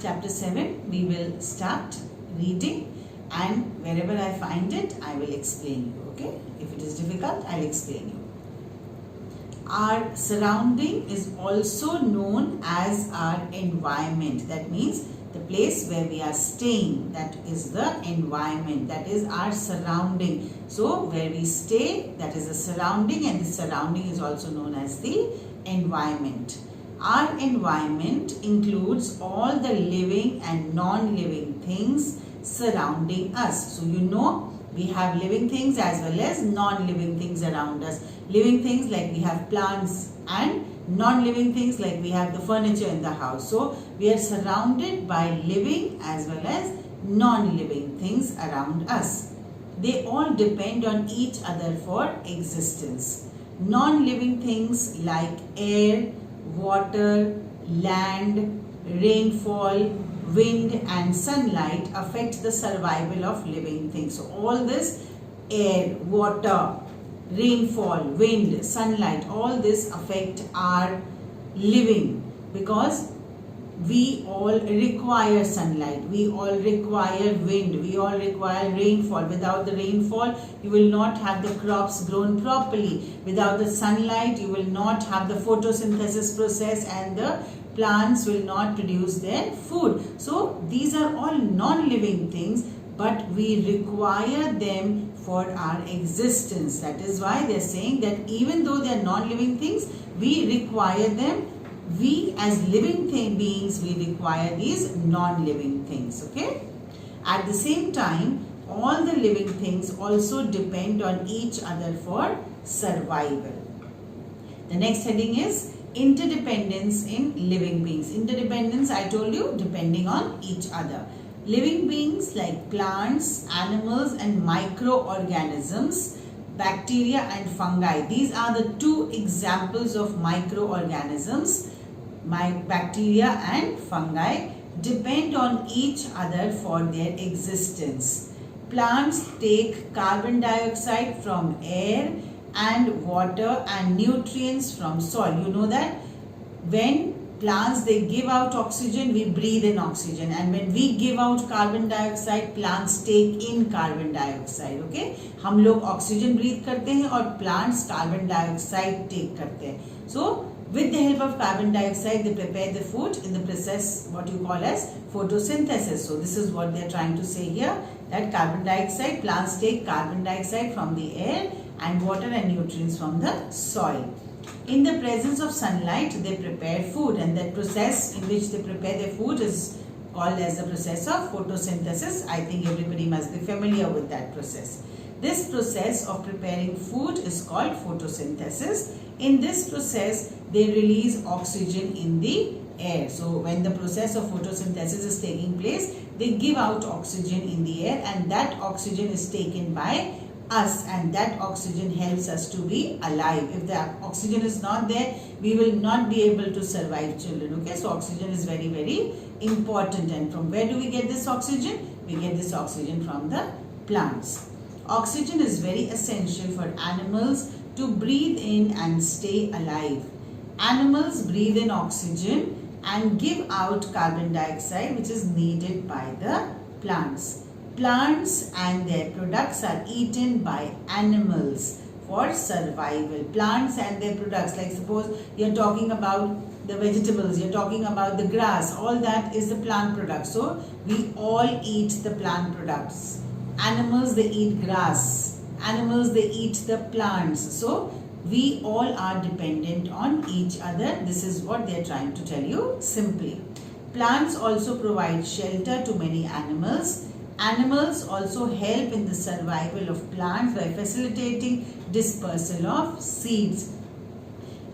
chapter 7 we will start reading, and wherever I find it I will explain you. Okay, if it is difficult I'll explain you. Our surrounding is also known as our environment. That means the place where we are staying, that is the environment, that is our surrounding. So where we stay, that is the surrounding, and the surrounding is also known as the environment. Our environment includes all the living and non-living things surrounding us. So you know, we have living things as well as non-living things around us. Living things like we have plants, and non-living things like we have the furniture in the house. So we are surrounded by living as well as non-living things around us. They all depend on each other for existence. Non-living things like air, water, land, rainfall, wind and sunlight affect the survival of living things. So all this, air, water, rainfall, wind, sunlight, all this affect our living, because we all require sunlight, we all require wind, we all require rainfall. Without the rainfall, you will not have the crops grown properly. Without the sunlight, you will not have the photosynthesis process, and the plants will not produce their food. So these are all non-living things, but we require them for our existence. That is why they are saying that even though they are non-living things, we require them. We as living beings, we require these non-living things. Okay. At the same time, all the living things also depend on each other for survival. The next heading is interdependence in living beings. Interdependence, I told you, depending on each other. Living beings like plants, animals and microorganisms, bacteria and fungi. These are the two examples of microorganisms. Bacteria and fungi depend on each other for their existence. Plants take carbon dioxide from air and water and nutrients from soil. You know that when plants, they give out oxygen, we breathe in oxygen, and when we give out carbon dioxide, plants take in carbon dioxide. Okay, हम लोग oxygen breathe करते हैं और plants carbon dioxide take करते हैं. So with the help of carbon dioxide, they prepare the food in the process what you call as photosynthesis. So this is what they are trying to say here, that carbon dioxide, plants take carbon dioxide from the air and water and nutrients from the soil. In the presence of sunlight, they prepare food, and that process in which they prepare their food is called as the process of photosynthesis. I think everybody must be familiar with that process. This process of preparing food is called photosynthesis. In this process, they release oxygen in the air. So when the process of photosynthesis is taking place, they give out oxygen in the air, and that oxygen is taken by us, and that oxygen helps us to be alive. If the oxygen is not there, we will not be able to survive, children. Okay, so oxygen is very, very important. And from where do we get this oxygen? We get this oxygen from the plants. Oxygen is very essential for animals to breathe in and stay alive. Animals breathe in oxygen and give out carbon dioxide, which is needed by the plants. Plants and their products are eaten by animals for survival. Plants and their products, like suppose you are talking about the vegetables, you are talking about the grass, all that is the plant product. So we all eat the plant products. Animals, they eat grass. Animals, they eat the plants. So we all are dependent on each other. This is what they are trying to tell you simply. Plants also provide shelter to many animals. Animals also help in the survival of plants by facilitating dispersal of seeds.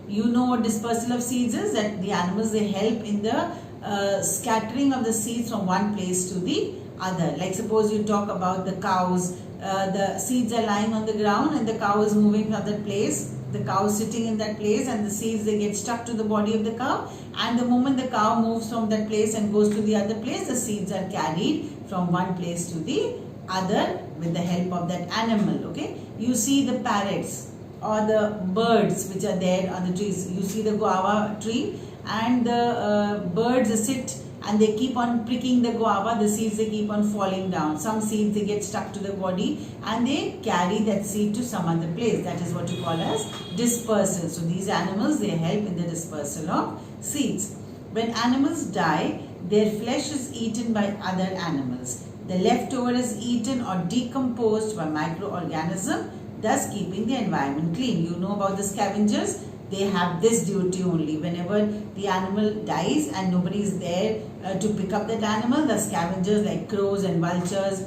You know what dispersal of seeds is? That the animals, they help in the scattering of the seeds from one place to the other. Like suppose you talk about the cows, the seeds are lying on the ground and the cow is moving from that place. The cow is sitting in that place and the seeds, they get stuck to the body of the cow, and the moment the cow moves from that place and goes to the other place, the seeds are carried from one place to the other with the help of that animal. Okay, you see the parrots or the birds which are there on the trees. You see the guava tree and the birds sit and they keep on pricking the guava, the seeds they keep on falling down. Some seeds they get stuck to the body and they carry that seed to some other place. That is what you call as dispersal. So these animals, they help in the dispersal of seeds. When animals die, their flesh is eaten by other animals. The leftover is eaten or decomposed by microorganisms, thus keeping the environment clean. You know about the scavengers. They have this duty only. Whenever the animal dies and nobody is there to pick up that animal, the scavengers like crows and vultures,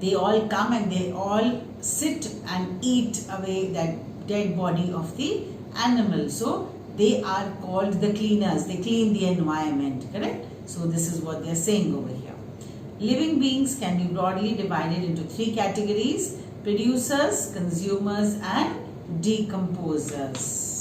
they all come and they all sit and eat away that dead body of the animal. So they are called the cleaners. They clean the environment, correct? So this is what they are saying over here. Living beings can be broadly divided into 3 categories: producers, consumers and decomposers.